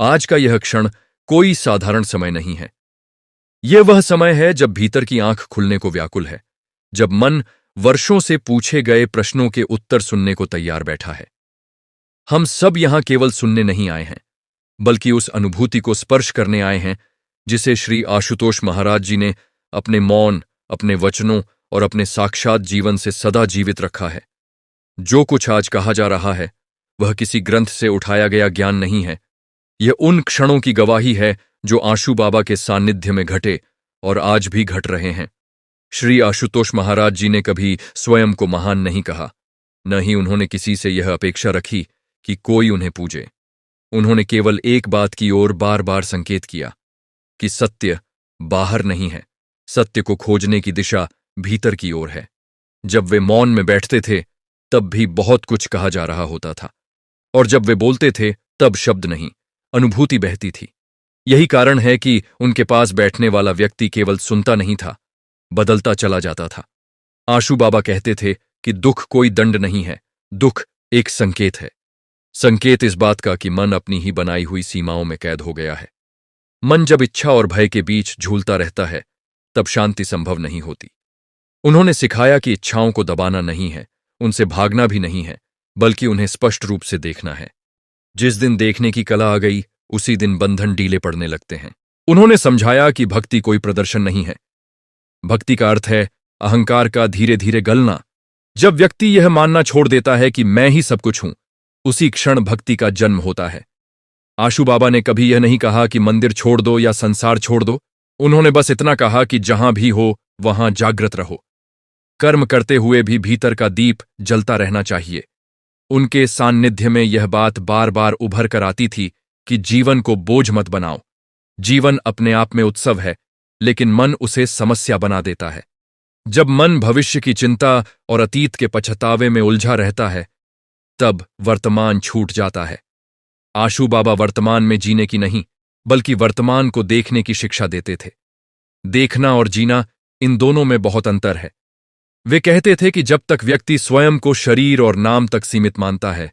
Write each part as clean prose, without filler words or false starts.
आज का यह क्षण कोई साधारण समय नहीं है। यह वह समय है जब भीतर की आंख खुलने को व्याकुल है, जब मन वर्षों से पूछे गए प्रश्नों के उत्तर सुनने को तैयार बैठा है। हम सब यहां केवल सुनने नहीं आए हैं, बल्कि उस अनुभूति को स्पर्श करने आए हैं जिसे श्री आशुतोष महाराज जी ने अपने मौन, अपने वचनों और अपने साक्षात जीवन से सदा जीवित रखा है। जो कुछ आज कहा जा रहा है वह किसी ग्रंथ से उठाया गया ज्ञान नहीं है। यह उन क्षणों की गवाही है जो आशु बाबा के सानिध्य में घटे और आज भी घट रहे हैं। श्री आशुतोष महाराज जी ने कभी स्वयं को महान नहीं कहा, न ही उन्होंने किसी से यह अपेक्षा रखी कि कोई उन्हें पूजे। उन्होंने केवल एक बात की ओर बार बार संकेत किया कि सत्य बाहर नहीं है, सत्य को खोजने की दिशा भीतर की ओर है। जब वे मौन में बैठते थे तब भी बहुत कुछ कहा जा रहा होता था, और जब वे बोलते थे तब शब्द नहीं, अनुभूति बहती थी। यही कारण है कि उनके पास बैठने वाला व्यक्ति केवल सुनता नहीं था, बदलता चला जाता था। आशु बाबा कहते थे कि दुख कोई दंड नहीं है, दुख एक संकेत है। संकेत इस बात का कि मन अपनी ही बनाई हुई सीमाओं में कैद हो गया है। मन जब इच्छा और भय के बीच झूलता रहता है तब शांति संभव नहीं होती। उन्होंने सिखाया कि इच्छाओं को दबाना नहीं है, उनसे भागना भी नहीं है, बल्कि उन्हें स्पष्ट रूप से देखना है। जिस दिन देखने की कला आ गई उसी दिन बंधन ढीले पड़ने लगते हैं। उन्होंने समझाया कि भक्ति कोई प्रदर्शन नहीं है। भक्ति का अर्थ है अहंकार का धीरे धीरे गलना। जब व्यक्ति यह मानना छोड़ देता है कि मैं ही सब कुछ हूं, उसी क्षण भक्ति का जन्म होता है। आशु बाबा ने कभी यह नहीं कहा कि मंदिर छोड़ दो या संसार छोड़ दो। उन्होंने बस इतना कहा कि जहां भी हो वहां जागृत रहो। कर्म करते हुए भी भीतर का दीप जलता रहना चाहिए। उनके सान्निध्य में यह बात बार बार उभर कर आती थी कि जीवन को बोझ मत बनाओ। जीवन अपने आप में उत्सव है, लेकिन मन उसे समस्या बना देता है। जब मन भविष्य की चिंता और अतीत के पछतावे में उलझा रहता है तब वर्तमान छूट जाता है। आशु बाबा वर्तमान में जीने की नहीं, बल्कि वर्तमान को देखने की शिक्षा देते थे। देखना और जीना, इन दोनों में बहुत अंतर है। वे कहते थे कि जब तक व्यक्ति स्वयं को शरीर और नाम तक सीमित मानता है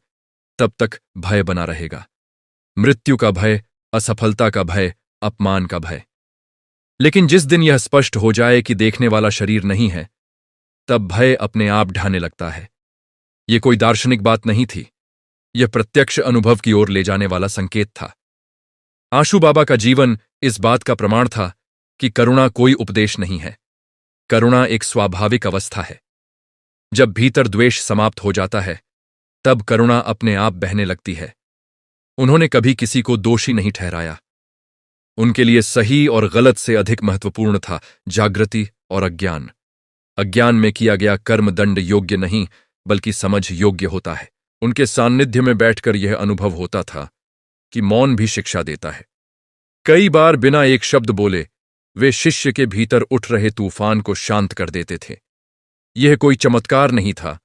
तब तक भय बना रहेगा। मृत्यु का भय, असफलता का भय, अपमान का भय। लेकिन जिस दिन यह स्पष्ट हो जाए कि देखने वाला शरीर नहीं है, तब भय अपने आप ढाने लगता है। यह कोई दार्शनिक बात नहीं थी, यह प्रत्यक्ष अनुभव की ओर ले जाने वाला संकेत था। आशु बाबा का जीवन इस बात का प्रमाण था कि करुणा कोई उपदेश नहीं है। करुणा एक स्वाभाविक अवस्था है। जब भीतर द्वेष समाप्त हो जाता है तब करुणा अपने आप बहने लगती है। उन्होंने कभी किसी को दोषी नहीं ठहराया। उनके लिए सही और गलत से अधिक महत्वपूर्ण था जागृति और अज्ञान। अज्ञान में किया गया कर्म दंड योग्य नहीं, बल्कि समझ योग्य होता है। उनके सान्निध्य में बैठकर यह अनुभव होता था कि मौन भी शिक्षा देता है। कई बार बिना एक शब्द बोले वे शिष्य के भीतर उठ रहे तूफान को शांत कर देते थे। यह कोई चमत्कार नहीं था,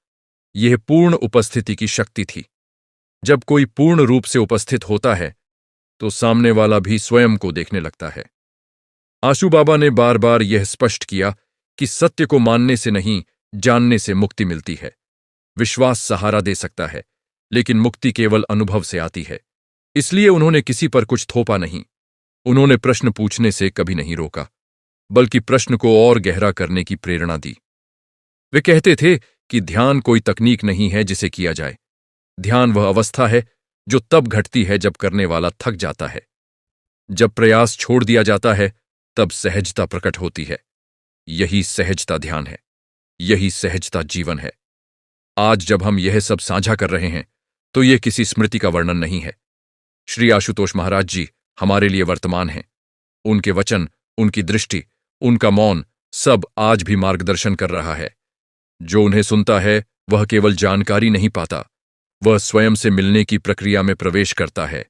यह पूर्ण उपस्थिति की शक्ति थी। जब कोई पूर्ण रूप से उपस्थित होता है तो सामने वाला भी स्वयं को देखने लगता है। आशु बाबा ने बार बार यह स्पष्ट किया कि सत्य को मानने से नहीं, जानने से मुक्ति मिलती है। विश्वास सहारा दे सकता है, लेकिन मुक्ति केवल अनुभव से आती है। इसलिए उन्होंने किसी पर कुछ थोपा नहीं। उन्होंने प्रश्न पूछने से कभी नहीं रोका, बल्कि प्रश्न को और गहरा करने की प्रेरणा दी। वे कहते थे कि ध्यान कोई तकनीक नहीं है जिसे किया जाए। ध्यान वह अवस्था है जो तब घटती है जब करने वाला थक जाता है। जब प्रयास छोड़ दिया जाता है तब सहजता प्रकट होती है। यही सहजता ध्यान है, यही सहजता जीवन है। आज जब हम यह सब साझा कर रहे हैं तो यह किसी स्मृति का वर्णन नहीं है। श्री आशुतोष महाराज जी हमारे लिए वर्तमान हैं। उनके वचन, उनकी दृष्टि, उनका मौन सब आज भी मार्गदर्शन कर रहा है। जो उन्हें सुनता है वह केवल जानकारी नहीं पाता, वह स्वयं से मिलने की प्रक्रिया में प्रवेश करता है।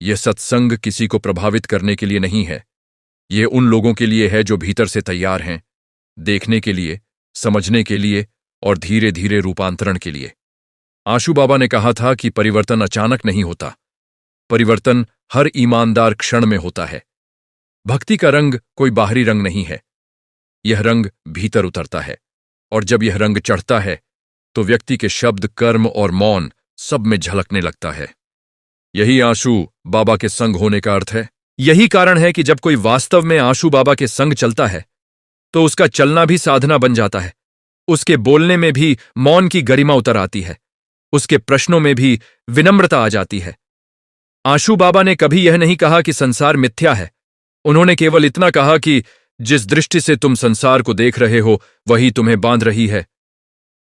यह सत्संग किसी को प्रभावित करने के लिए नहीं है, यह उन लोगों के लिए है जो भीतर से तैयार हैं, देखने के लिए, समझने के लिए और धीरे धीरे रूपांतरण के लिए। आशु बाबा ने कहा था कि परिवर्तन अचानक नहीं होता, परिवर्तन हर ईमानदार क्षण में होता है। भक्ति का रंग कोई बाहरी रंग नहीं है, यह रंग भीतर उतरता है, और जब यह रंग चढ़ता है तो व्यक्ति के शब्द, कर्म और मौन सब में झलकने लगता है। यही आशु बाबा के संग होने का अर्थ है। यही कारण है कि जब कोई वास्तव में आशु बाबा के संग चलता है तो उसका चलना भी साधना बन जाता है। उसके बोलने में भी मौन की गरिमा उतर आती है, उसके प्रश्नों में भी विनम्रता आ जाती है। आशु बाबा ने कभी यह नहीं कहा कि संसार मिथ्या है। उन्होंने केवल इतना कहा कि जिस दृष्टि से तुम संसार को देख रहे हो वही तुम्हें बांध रही है।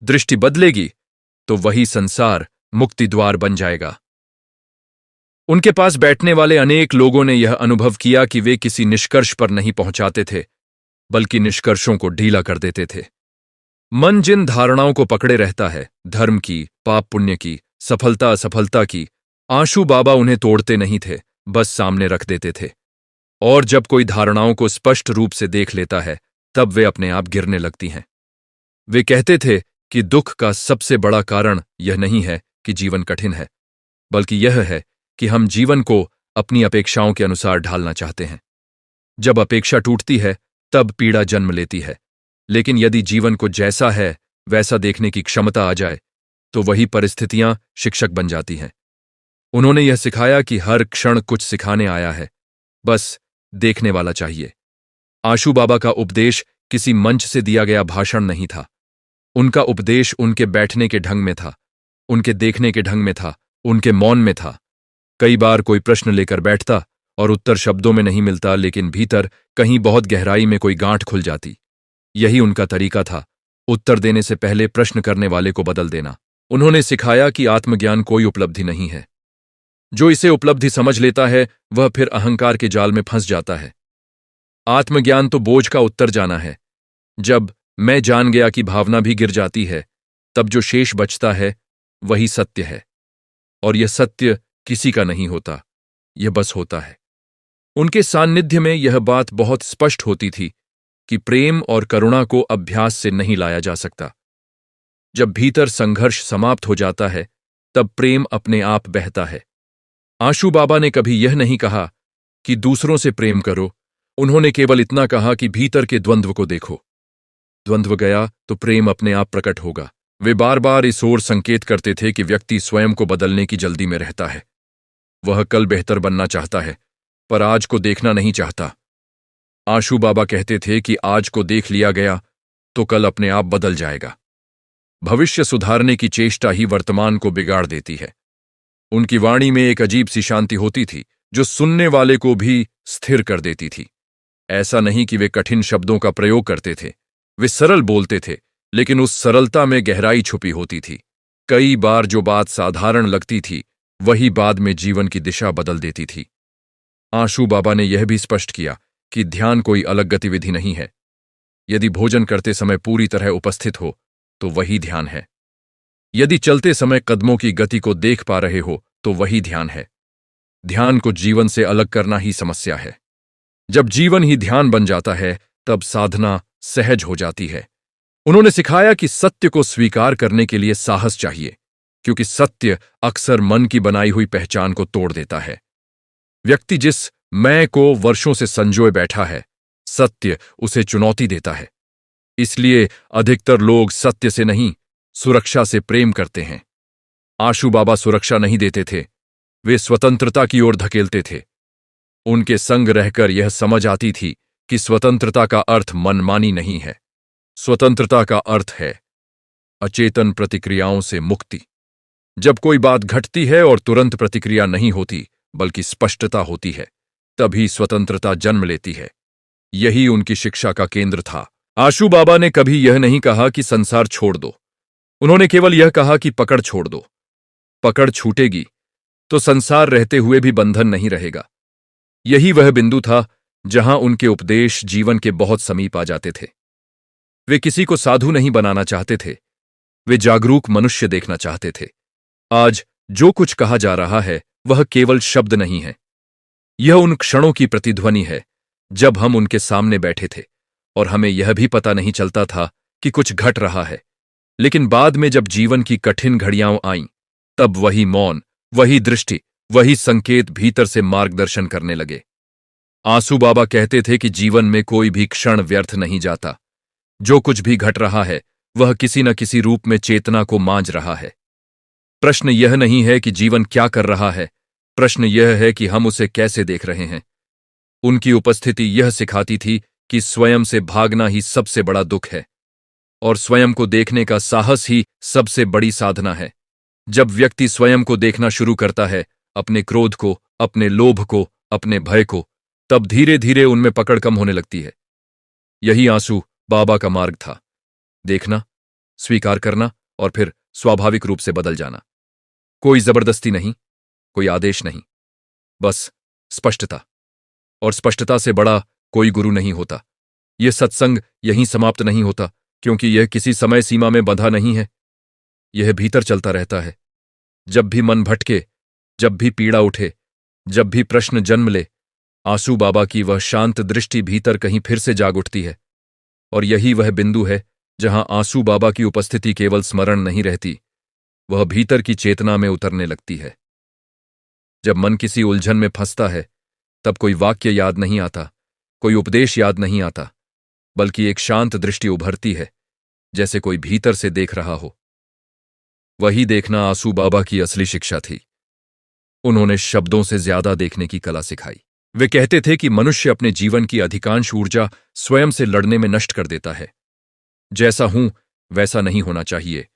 दृष्टि बदलेगी तो वही संसार मुक्ति द्वार बन जाएगा। उनके पास बैठने वाले अनेक लोगों ने यह अनुभव किया कि वे किसी निष्कर्ष पर नहीं पहुंचाते थे, बल्कि निष्कर्षों को ढीला कर देते थे। मन जिन धारणाओं को पकड़े रहता है, धर्म की, पाप पुण्य की, सफलता असफलता की, आशु बाबा उन्हें तोड़ते नहीं थे, बस सामने रख देते थे। और जब कोई धारणाओं को स्पष्ट रूप से देख लेता है तब वे अपने आप गिरने लगती हैं। वे कहते थे कि दुख का सबसे बड़ा कारण यह नहीं है कि जीवन कठिन है, बल्कि यह है कि हम जीवन को अपनी अपेक्षाओं के अनुसार ढालना चाहते हैं। जब अपेक्षा टूटती है तब पीड़ा जन्म लेती है, लेकिन यदि जीवन को जैसा है वैसा देखने की क्षमता आ जाए तो वही परिस्थितियां शिक्षक बन जाती हैं। उन्होंने यह सिखाया कि हर क्षण कुछ सिखाने आया है, बस देखने वाला चाहिए। आशु बाबा का उपदेश किसी मंच से दिया गया भाषण नहीं था। उनका उपदेश उनके बैठने के ढंग में था, उनके देखने के ढंग में था, उनके मौन में था। कई बार कोई प्रश्न लेकर बैठता और उत्तर शब्दों में नहीं मिलता, लेकिन भीतर कहीं बहुत गहराई में कोई गांठ खुल जाती। यही उनका तरीका था, उत्तर देने से पहले प्रश्न करने वाले को बदल देना। उन्होंने सिखाया कि आत्मज्ञान कोई उपलब्धि नहीं है। जो इसे उपलब्धि समझ लेता है वह फिर अहंकार के जाल में फंस जाता है। आत्मज्ञान तो बोझ का उत्तर जाना है। जब मैं जान गया कि भावना भी गिर जाती है, तब जो शेष बचता है वही सत्य है। और यह सत्य किसी का नहीं होता, यह बस होता है। उनके सान्निध्य में यह बात बहुत स्पष्ट होती थी कि प्रेम और करुणा को अभ्यास से नहीं लाया जा सकता। जब भीतर संघर्ष समाप्त हो जाता है तब प्रेम अपने आप बहता है। आशु बाबा ने कभी यह नहीं कहा कि दूसरों से प्रेम करो, उन्होंने केवल इतना कहा कि भीतर के द्वंद्व को देखो। द्वंद्व गया तो प्रेम अपने आप प्रकट होगा। वे बार बार इस ओर संकेत करते थे कि व्यक्ति स्वयं को बदलने की जल्दी में रहता है। वह कल बेहतर बनना चाहता है, पर आज को देखना नहीं चाहता। आशु बाबा कहते थे कि आज को देख लिया गया तो कल अपने आप बदल जाएगा। भविष्य सुधारने की चेष्टा ही वर्तमान को बिगाड़ देती है। उनकी वाणी में एक अजीब सी शांति होती थी जो सुनने वाले को भी स्थिर कर देती थी। ऐसा नहीं कि वे कठिन शब्दों का प्रयोग करते थे, वे सरल बोलते थे, लेकिन उस सरलता में गहराई छुपी होती थी। कई बार जो बात साधारण लगती थी वही बाद में जीवन की दिशा बदल देती थी। आशु बाबा ने यह भी स्पष्ट किया कि ध्यान कोई अलग गतिविधि नहीं है। यदि भोजन करते समय पूरी तरह उपस्थित हो तो वही ध्यान है। यदि चलते समय कदमों की गति को देख पा रहे हो तो वही ध्यान है। ध्यान को जीवन से अलग करना ही समस्या है। जब जीवन ही ध्यान बन जाता है तब साधना सहज हो जाती है। उन्होंने सिखाया कि सत्य को स्वीकार करने के लिए साहस चाहिए, क्योंकि सत्य अक्सर मन की बनाई हुई पहचान को तोड़ देता है। व्यक्ति जिस मैं को वर्षों से संजोए बैठा है, सत्य उसे चुनौती देता है। इसलिए अधिकतर लोग सत्य से नहीं, सुरक्षा से प्रेम करते हैं। आशु बाबा सुरक्षा नहीं देते थे, वे स्वतंत्रता की ओर धकेलते थे। उनके संग रहकर यह समझ आती थी कि स्वतंत्रता का अर्थ मनमानी नहीं है। स्वतंत्रता का अर्थ है अचेतन प्रतिक्रियाओं से मुक्ति। जब कोई बात घटती है और तुरंत प्रतिक्रिया नहीं होती बल्कि स्पष्टता होती है, तभी स्वतंत्रता जन्म लेती है। यही उनकी शिक्षा का केंद्र था। आशु बाबा ने कभी यह नहीं कहा कि संसार छोड़ दो, उन्होंने केवल यह कहा कि पकड़ छोड़ दो। पकड़ छूटेगी तो संसार रहते हुए भी बंधन नहीं रहेगा। यही वह बिंदु था जहां उनके उपदेश जीवन के बहुत समीप आ जाते थे। वे किसी को साधु नहीं बनाना चाहते थे, वे जागरूक मनुष्य देखना चाहते थे। आज जो कुछ कहा जा रहा है वह केवल शब्द नहीं है, यह उन क्षणों की प्रतिध्वनि है जब हम उनके सामने बैठे थे और हमें यह भी पता नहीं चलता था कि कुछ घट रहा है। लेकिन बाद में जब जीवन की कठिन घड़ियां आईं, तब वही मौन, वही दृष्टि, वही संकेत भीतर से मार्गदर्शन करने लगे। आंसू बाबा कहते थे कि जीवन में कोई भी क्षण व्यर्थ नहीं जाता। जो कुछ भी घट रहा है वह किसी न किसी रूप में चेतना को मांझ रहा है। प्रश्न यह नहीं है कि जीवन क्या कर रहा है, प्रश्न यह है कि हम उसे कैसे देख रहे हैं। उनकी उपस्थिति यह सिखाती थी कि स्वयं से भागना ही सबसे बड़ा दुख है और स्वयं को देखने का साहस ही सबसे बड़ी साधना है। जब व्यक्ति स्वयं को देखना शुरू करता है, अपने क्रोध को, अपने लोभ को, अपने भय को, तब धीरे धीरे उनमें पकड़ कम होने लगती है। यही आंसू बाबा का मार्ग था। देखना, स्वीकार करना और फिर स्वाभाविक रूप से बदल जाना। कोई जबरदस्ती नहीं, कोई आदेश नहीं, बस स्पष्टता। और स्पष्टता से बड़ा कोई गुरु नहीं होता। यह सत्संग यहीं समाप्त नहीं होता, क्योंकि यह किसी समय सीमा में बंधा नहीं है। यह भीतर चलता रहता है। जब भी मन भटके, जब भी पीड़ा उठे, जब भी प्रश्न जन्म ले, आंसू बाबा की वह शांत दृष्टि भीतर कहीं फिर से जाग उठती है। और यही वह बिंदु है जहां आंसू बाबा की उपस्थिति केवल स्मरण नहीं रहती, वह भीतर की चेतना में उतरने लगती है। जब मन किसी उलझन में फंसता है, तब कोई वाक्य याद नहीं आता, कोई उपदेश याद नहीं आता, बल्कि एक शांत दृष्टि उभरती है, जैसे कोई भीतर से देख रहा हो। वही देखना आंसू बाबा की असली शिक्षा थी। उन्होंने शब्दों से ज्यादा देखने की कला सिखाई। वे कहते थे कि मनुष्य अपने जीवन की अधिकांश ऊर्जा स्वयं से लड़ने में नष्ट कर देता है। जैसा हूं वैसा नहीं होना चाहिए,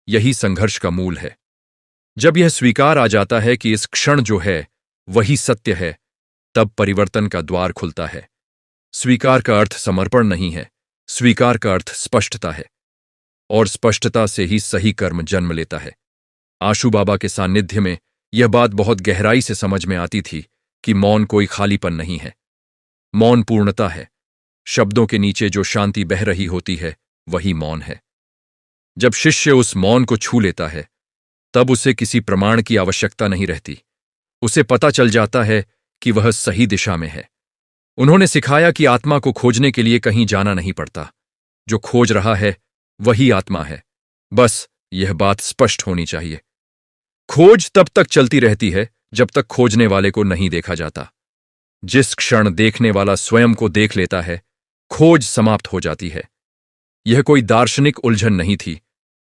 यही संघर्ष का मूल है। जब यह स्वीकार आ जाता है कि इस क्षण जो है वही सत्य है, तब परिवर्तन का द्वार खुलता है। स्वीकार का अर्थ समर्पण नहीं है, स्वीकार का अर्थ स्पष्टता है, और स्पष्टता से ही सही कर्म जन्म लेता है। आंसू बाबा के सानिध्य में यह बात बहुत गहराई से समझ में आती थी कि मौन कोई खालीपन नहीं है, मौन पूर्णता है। शब्दों के नीचे जो शांति बह रही होती है वही मौन है। जब शिष्य उस मौन को छू लेता है, तब उसे किसी प्रमाण की आवश्यकता नहीं रहती। उसे पता चल जाता है कि वह सही दिशा में है। उन्होंने सिखाया कि आत्मा को खोजने के लिए कहीं जाना नहीं पड़ता। जो खोज रहा है वही आत्मा है। बस यह बात स्पष्ट होनी चाहिए। खोज तब तक चलती रहती है जब तक खोजने वाले को नहीं देखा जाता। जिस क्षण देखने वाला स्वयं को देख लेता है, खोज समाप्त हो जाती है। यह कोई दार्शनिक उलझन नहीं थी,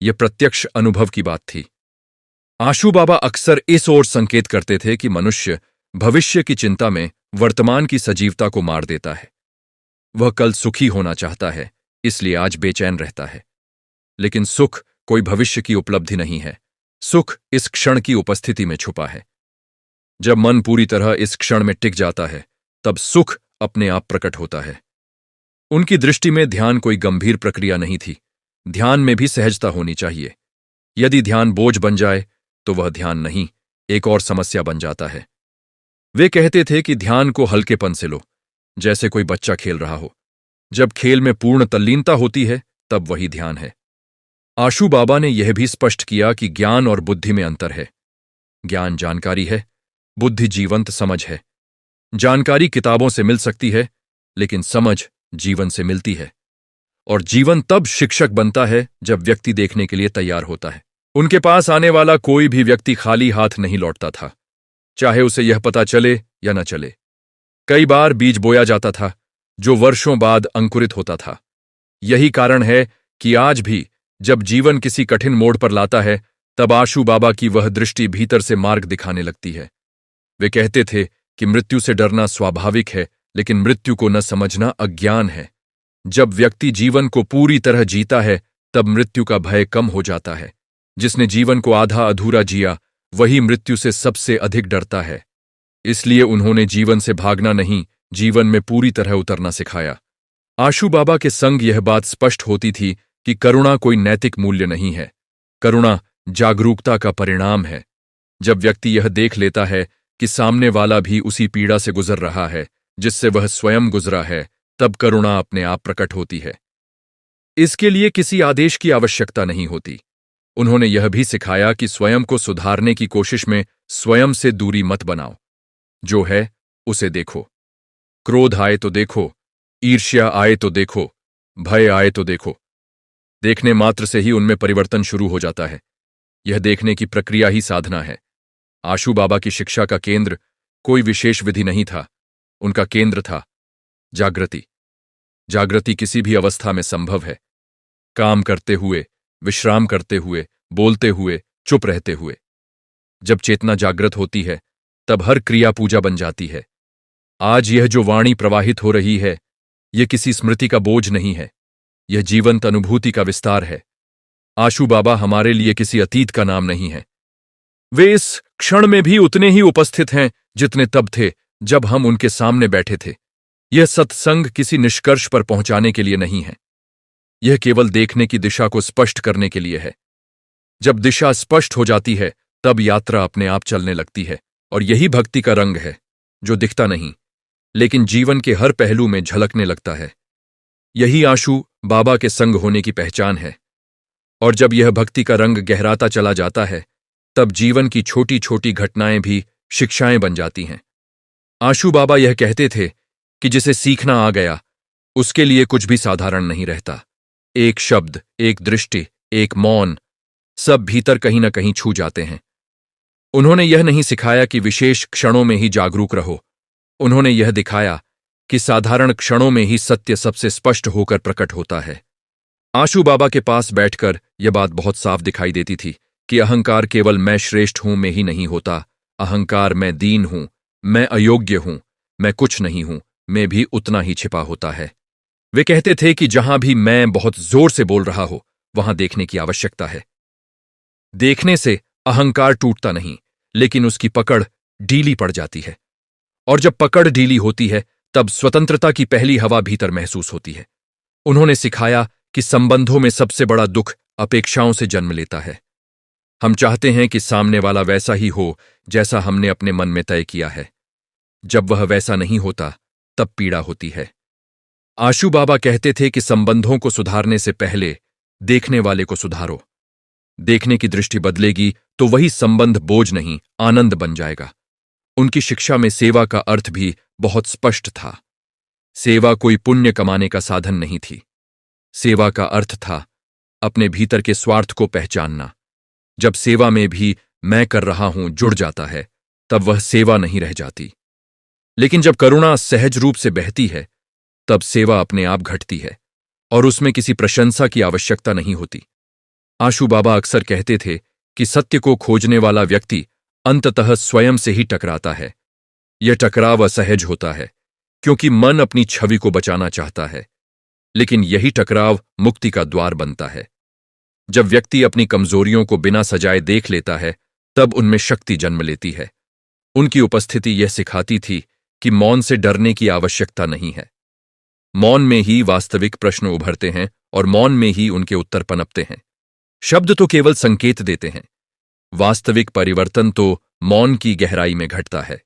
यह प्रत्यक्ष अनुभव की बात थी। आंसू बाबा अक्सर इस ओर संकेत करते थे कि मनुष्य भविष्य की चिंता में वर्तमान की सजीवता को मार देता है। वह कल सुखी होना चाहता है, इसलिए आज बेचैन रहता है। लेकिन सुख कोई भविष्य की उपलब्धि नहीं है, सुख इस क्षण की उपस्थिति में छुपा है। जब मन पूरी तरह इस क्षण में टिक जाता है, तब सुख अपने आप प्रकट होता है। उनकी दृष्टि में ध्यान कोई गंभीर प्रक्रिया नहीं थी। ध्यान में भी सहजता होनी चाहिए। यदि ध्यान बोझ बन जाए तो वह ध्यान नहीं, एक और समस्या बन जाता है। वे कहते थे कि ध्यान को हल्केपन से लो, जैसे कोई बच्चा खेल रहा हो। जब खेल में पूर्ण तल्लीनता होती है, तब वही ध्यान है। आंसू बाबा ने यह भी स्पष्ट किया कि ज्ञान और बुद्धि में अंतर है। ज्ञान जानकारी है, बुद्धि जीवंत समझ है। जानकारी किताबों से मिल सकती है, लेकिन समझ जीवन से मिलती है। और जीवन तब शिक्षक बनता है जब व्यक्ति देखने के लिए तैयार होता है। उनके पास आने वाला कोई भी व्यक्ति खाली हाथ नहीं लौटता था, चाहे उसे यह पता चले या न चले। कई बार बीज बोया जाता था जो वर्षों बाद अंकुरित होता था। यही कारण है कि आज भी जब जीवन किसी कठिन मोड़ पर लाता है, तब आंसू बाबा की वह दृष्टि भीतर से मार्ग दिखाने लगती है। वे कहते थे कि मृत्यु से डरना स्वाभाविक है, लेकिन मृत्यु को न समझना अज्ञान है। जब व्यक्ति जीवन को पूरी तरह जीता है, तब मृत्यु का भय कम हो जाता है। जिसने जीवन को आधा अधूरा जिया, वही मृत्यु से सबसे अधिक डरता है। इसलिए उन्होंने जीवन से भागना नहीं, जीवन में पूरी तरह उतरना सिखाया। आंसू बाबा के संग यह बात स्पष्ट होती थी कि करुणा कोई नैतिक मूल्य नहीं है, करुणा जागरूकता का परिणाम है। जब व्यक्ति यह देख लेता है कि सामने वाला भी उसी पीड़ा से गुजर रहा है जिससे वह स्वयं गुजरा है, तब करुणा अपने आप प्रकट होती है। इसके लिए किसी आदेश की आवश्यकता नहीं होती। उन्होंने यह भी सिखाया कि स्वयं को सुधारने की कोशिश में स्वयं से दूरी मत बनाओ। जो है उसे देखो। क्रोध आए तो देखो, ईर्ष्या आए तो देखो, भय आए तो देखो। देखने मात्र से ही उनमें परिवर्तन शुरू हो जाता है। यह देखने की प्रक्रिया ही साधना है। आंसू बाबा की शिक्षा का केंद्र कोई विशेष विधि नहीं था, उनका केंद्र था जागृति। जागृति किसी भी अवस्था में संभव है, काम करते हुए, विश्राम करते हुए, बोलते हुए, चुप रहते हुए। जब चेतना जागृत होती है, तब हर क्रिया पूजा बन जाती है। आज यह जो वाणी प्रवाहित हो रही है, यह किसी स्मृति का बोझ नहीं है, यह जीवंत अनुभूति का विस्तार है। आशू बाबा हमारे लिए किसी अतीत का नाम नहीं है। वे इस क्षण में भी उतने ही उपस्थित हैं जितने तब थे जब हम उनके सामने बैठे थे। यह सत्संग किसी निष्कर्ष पर पहुंचाने के लिए नहीं है, यह केवल देखने की दिशा को स्पष्ट करने के लिए है। जब दिशा स्पष्ट हो जाती है तब यात्रा अपने आप चलने लगती है, और यही भक्ति का रंग है, जो दिखता नहीं लेकिन जीवन के हर पहलू में झलकने लगता है। यही आशू बाबा के संग होने की पहचान है। और जब यह भक्ति का रंग गहराता चला जाता है तब जीवन की छोटी छोटी घटनाएं भी शिक्षाएं बन जाती हैं। आशू बाबा यह कहते थे कि जिसे सीखना आ गया उसके लिए कुछ भी साधारण नहीं रहता। एक शब्द, एक दृष्टि, एक मौन, सब भीतर कहीं न कहीं छू जाते हैं। उन्होंने यह नहीं सिखाया कि विशेष क्षणों में ही जागरूक रहो, उन्होंने यह दिखाया कि साधारण क्षणों में ही सत्य सबसे स्पष्ट होकर प्रकट होता है। आशू बाबा के पास बैठकर यह बात बहुत साफ दिखाई देती थी कि अहंकार केवल मैं श्रेष्ठ हूं में ही नहीं होता, अहंकार मैं दीन हूं, मैं अयोग्य हूं, मैं कुछ नहीं हूं में भी उतना ही छिपा होता है। वे कहते थे कि जहां भी मैं बहुत जोर से बोल रहा हो वहां देखने की आवश्यकता है। देखने से अहंकार टूटता नहीं, लेकिन उसकी पकड़ ढीली पड़ जाती है, और जब पकड़ ढीली होती है तब स्वतंत्रता की पहली हवा भीतर महसूस होती है। उन्होंने सिखाया कि संबंधों में सबसे बड़ा दुख अपेक्षाओं से जन्म लेता है। हम चाहते हैं कि सामने वाला वैसा ही हो जैसा हमने अपने मन में तय किया है। जब वह वैसा नहीं होता तब पीड़ा होती है। आशू बाबा कहते थे कि संबंधों को सुधारने से पहले देखने वाले को सुधारो। देखने की दृष्टि बदलेगी तो वही संबंध बोझ नहीं, आनंद बन जाएगा। उनकी शिक्षा में सेवा का अर्थ भी बहुत स्पष्ट था। सेवा कोई पुण्य कमाने का साधन नहीं थी। सेवा का अर्थ था अपने भीतर के स्वार्थ को पहचानना। जब सेवा में भी मैं कर रहा हूं जुड़ जाता है तब वह सेवा नहीं रह जाती। लेकिन जब करुणा सहज रूप से बहती है तब सेवा अपने आप घटती है, और उसमें किसी प्रशंसा की आवश्यकता नहीं होती। आशू बाबा अक्सर कहते थे कि सत्य को खोजने वाला व्यक्ति अंततः स्वयं से ही टकराता है। यह टकराव असहज होता है क्योंकि मन अपनी छवि को बचाना चाहता है, लेकिन यही टकराव मुक्ति का द्वार बनता है। जब व्यक्ति अपनी कमजोरियों को बिना सजाए देख लेता है तब उनमें शक्ति जन्म लेती है। उनकी उपस्थिति यह सिखाती थी कि मौन से डरने की आवश्यकता नहीं है। मौन में ही वास्तविक प्रश्न उभरते हैं और मौन में ही उनके उत्तर पनपते हैं। शब्द तो केवल संकेत देते हैं, वास्तविक परिवर्तन तो मौन की गहराई में घटता है।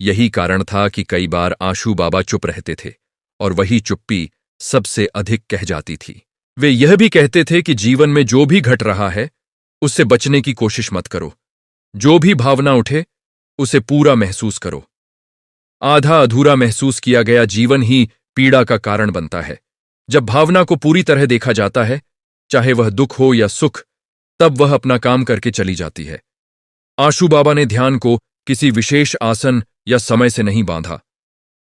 यही कारण था कि कई बार आशू बाबा चुप रहते थे और वही चुप्पी सबसे अधिक कह जाती थी। वे यह भी कहते थे कि जीवन में जो भी घट रहा है उससे बचने की कोशिश मत करो। जो भी भावना उठे उसे पूरा महसूस करो। आधा अधूरा महसूस किया गया जीवन ही पीड़ा का कारण बनता है। जब भावना को पूरी तरह देखा जाता है, चाहे वह दुख हो या सुख, तब वह अपना काम करके चली जाती है। आशू बाबा ने ध्यान को किसी विशेष आसन या समय से नहीं बांधा।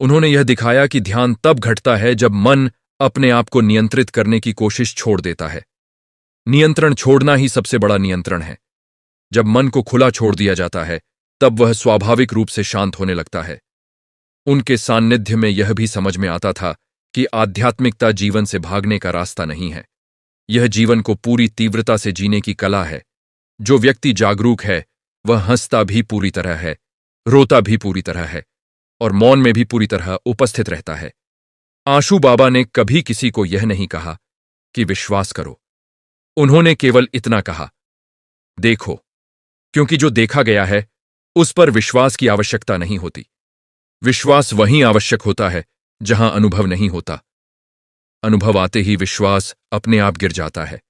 उन्होंने यह दिखाया कि ध्यान तब घटता है जब मन अपने आप को नियंत्रित करने की कोशिश छोड़ देता है। नियंत्रण छोड़ना ही सबसे बड़ा नियंत्रण है। जब मन को खुला छोड़ दिया जाता है तब वह स्वाभाविक रूप से शांत होने लगता है। उनके सान्निध्य में यह भी समझ में आता था कि आध्यात्मिकता जीवन से भागने का रास्ता नहीं है, यह जीवन को पूरी तीव्रता से जीने की कला है। जो व्यक्ति जागरूक है वह हंसता भी पूरी तरह है, रोता भी पूरी तरह है, और मौन में भी पूरी तरह उपस्थित रहता है। आशू बाबा ने कभी किसी को यह नहीं कहा कि विश्वास करो। उन्होंने केवल इतना कहा, देखो, क्योंकि जो देखा गया है उस पर विश्वास की आवश्यकता नहीं होती। विश्वास वहीं आवश्यक होता है जहां अनुभव नहीं होता। अनुभव आते ही विश्वास अपने आप गिर जाता है।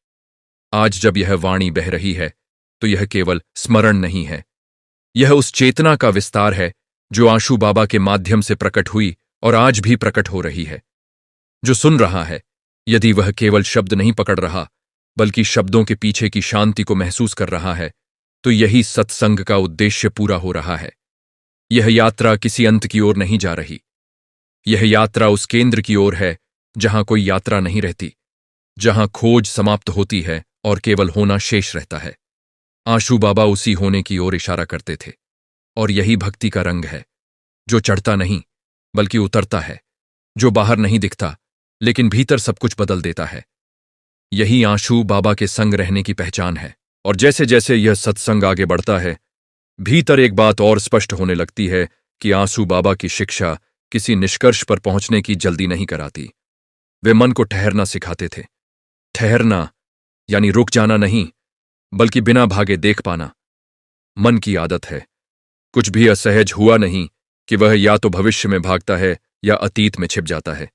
आज जब यह वाणी बह रही है तो यह केवल स्मरण नहीं है, यह उस चेतना का विस्तार है जो आशू बाबा के माध्यम से प्रकट हुई और आज भी प्रकट हो रही है। जो सुन रहा है, यदि वह केवल शब्द नहीं पकड़ रहा बल्कि शब्दों के पीछे की शांति को महसूस कर रहा है, तो यही सत्संग का उद्देश्य पूरा हो रहा है। यह यात्रा किसी अंत की ओर नहीं जा रही, यह यात्रा उस केंद्र की ओर है जहां कोई यात्रा नहीं रहती, जहां खोज समाप्त होती है और केवल होना शेष रहता है। आशू बाबा उसी होने की ओर इशारा करते थे, और यही भक्ति का रंग है, जो चढ़ता नहीं बल्कि उतरता है, जो बाहर नहीं दिखता लेकिन भीतर सब कुछ बदल देता है। यही आंसू बाबा के संग रहने की पहचान है। और जैसे जैसे यह सत्संग आगे बढ़ता है, भीतर एक बात और स्पष्ट होने लगती है कि आंसू बाबा की शिक्षा किसी निष्कर्ष पर पहुंचने की जल्दी नहीं कराती। वे मन को ठहरना सिखाते थे। ठहरना यानी रुक जाना नहीं, बल्कि बिना भागे देख पाना। मन की आदत है, कुछ भी असहज हुआ नहीं कि वह या तो भविष्य में भागता है या अतीत में छिप जाता है।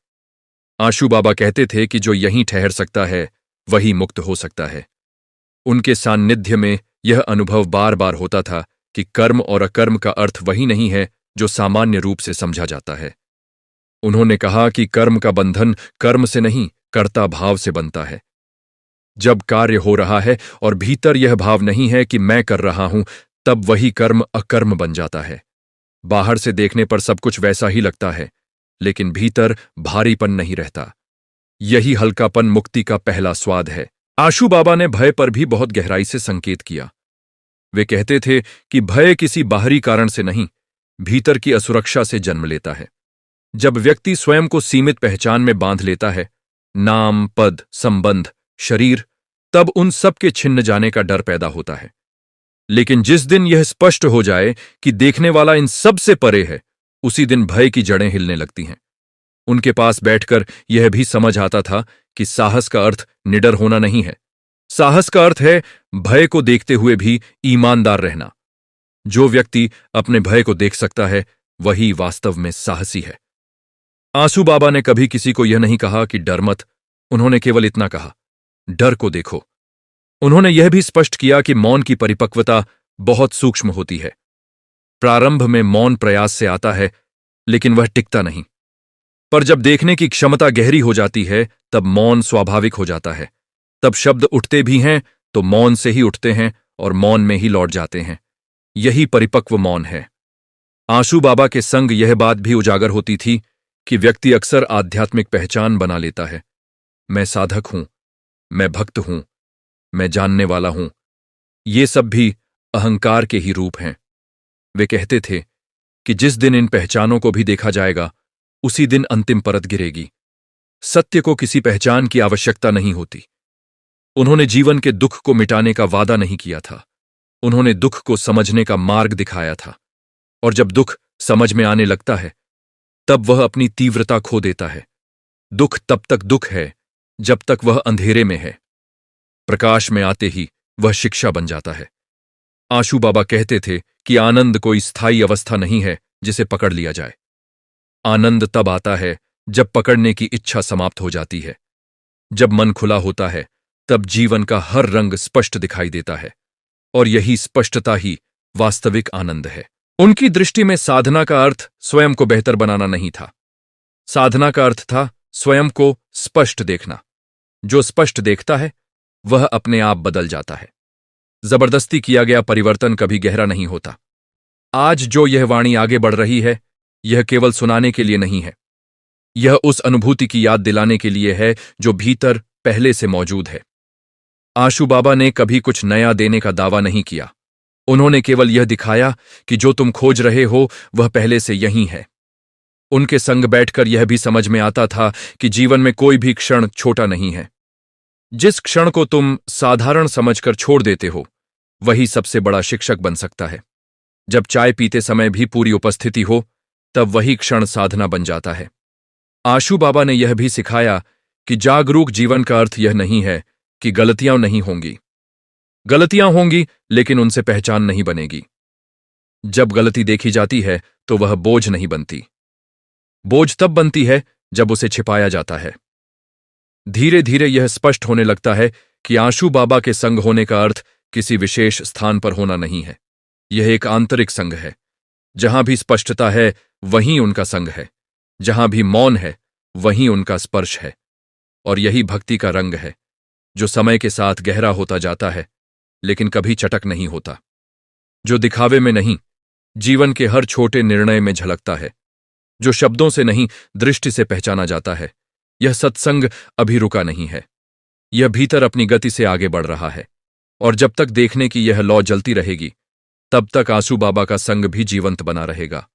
आंसू बाबा कहते थे कि जो यहीं ठहर सकता है वही मुक्त हो सकता है। उनके सान्निध्य में यह अनुभव बार बार होता था कि कर्म और अकर्म का अर्थ वही नहीं है जो सामान्य रूप से समझा जाता है। उन्होंने कहा कि कर्म का बंधन कर्म से नहीं, कर्ता भाव से बनता है। जब कार्य हो रहा है और भीतर यह भाव नहीं है कि मैं कर रहा हूं, तब वही कर्म अकर्म बन जाता है। बाहर से देखने पर सब कुछ वैसा ही लगता है, लेकिन भीतर भारीपन नहीं रहता। यही हल्कापन मुक्ति का पहला स्वाद है। आंसू बाबा ने भय पर भी बहुत गहराई से संकेत किया। वे कहते थे कि भय किसी बाहरी कारण से नहीं, भीतर की असुरक्षा से जन्म लेता है। जब व्यक्ति स्वयं को सीमित पहचान में बांध लेता है, नाम, पद, संबंध, शरीर, तब उन सब के छिन्न जाने का डर पैदा होता है। लेकिन जिस दिन यह स्पष्ट हो जाए कि देखने वाला इन सब से परे है, उसी दिन भय की जड़ें हिलने लगती हैं। उनके पास बैठकर यह भी समझ आता था कि साहस का अर्थ निडर होना नहीं है। साहस का अर्थ है भय को देखते हुए भी ईमानदार रहना। जो व्यक्ति अपने भय को देख सकता है, वही वास्तव में साहसी है। आंसू बाबा ने कभी किसी को यह नहीं कहा कि डर मत, उन्होंने केवल इतना कहा, डर को देखो। उन्होंने यह भी स्पष्ट किया कि मौन की परिपक्वता बहुत सूक्ष्म होती है। प्रारंभ में मौन प्रयास से आता है, लेकिन वह टिकता नहीं। पर जब देखने की क्षमता गहरी हो जाती है, तब मौन स्वाभाविक हो जाता है। तब शब्द उठते भी हैं तो मौन से ही उठते हैं और मौन में ही लौट जाते हैं। यही परिपक्व मौन है। आंसू बाबा के संग यह बात भी उजागर होती थी कि व्यक्ति अक्सर आध्यात्मिक पहचान बना लेता है। मैं साधक हूं, मैं भक्त हूं, मैं जानने वाला हूं। ये सब भी अहंकार के ही रूप हैं। वे कहते थे कि जिस दिन इन पहचानों को भी देखा जाएगा, उसी दिन अंतिम परत गिरेगी। सत्य को किसी पहचान की आवश्यकता नहीं होती। उन्होंने जीवन के दुख को मिटाने का वादा नहीं किया था, उन्होंने दुख को समझने का मार्ग दिखाया था। और जब दुख समझ में आने लगता है, तब वह अपनी तीव्रता खो देता है। दुख तब तक दुख है जब तक वह अंधेरे में है। प्रकाश में आते ही वह शिक्षा बन जाता है। आंसू बाबा कहते थे कि आनंद कोई स्थायी अवस्था नहीं है जिसे पकड़ लिया जाए। आनंद तब आता है जब पकड़ने की इच्छा समाप्त हो जाती है। जब मन खुला होता है, तब जीवन का हर रंग स्पष्ट दिखाई देता है, और यही स्पष्टता ही वास्तविक आनंद है। उनकी दृष्टि में साधना का अर्थ स्वयं को बेहतर बनाना नहीं था। साधना का अर्थ था स्वयं को स्पष्ट देखना। जो स्पष्ट देखता है, वह अपने आप बदल जाता है। जबरदस्ती किया गया परिवर्तन कभी गहरा नहीं होता। आज जो यह वाणी आगे बढ़ रही है, यह केवल सुनाने के लिए नहीं है। यह उस अनुभूति की याद दिलाने के लिए है जो भीतर पहले से मौजूद है। आंसू बाबा ने कभी कुछ नया देने का दावा नहीं किया। उन्होंने केवल यह दिखाया कि जो तुम खोज रहे हो वह पहले से यहीं है। उनके संग बैठकर यह भी समझ में आता था कि जीवन में कोई भी क्षण छोटा नहीं है। जिस क्षण को तुम साधारण समझकर छोड़ देते हो, वही सबसे बड़ा शिक्षक बन सकता है। जब चाय पीते समय भी पूरी उपस्थिति हो, तब वही क्षण साधना बन जाता है। आंसू बाबा ने यह भी सिखाया कि जागरूक जीवन का अर्थ यह नहीं है कि गलतियां नहीं होंगी। गलतियां होंगी, लेकिन उनसे पहचान नहीं बनेगी। जब गलती देखी जाती है तो वह बोझ नहीं बनती। बोझ तब बनती है जब उसे छिपाया जाता है। धीरे धीरे यह स्पष्ट होने लगता है कि आंसू बाबा के संग होने का अर्थ किसी विशेष स्थान पर होना नहीं है। यह एक आंतरिक संग है। जहां भी स्पष्टता है, वहीं उनका संग है। जहां भी मौन है, वहीं उनका स्पर्श है। और यही भक्ति का रंग है, जो समय के साथ गहरा होता जाता है, लेकिन कभी चटक नहीं होता। जो दिखावे में नहीं, जीवन के हर छोटे निर्णय में झलकता है। जो शब्दों से नहीं, दृष्टि से पहचाना जाता है। यह सत्संग अभी रुका नहीं है। यह भीतर अपनी गति से आगे बढ़ रहा है। और जब तक देखने की यह लौ जलती रहेगी, तब तक आंसू बाबा का संग भी जीवंत बना रहेगा।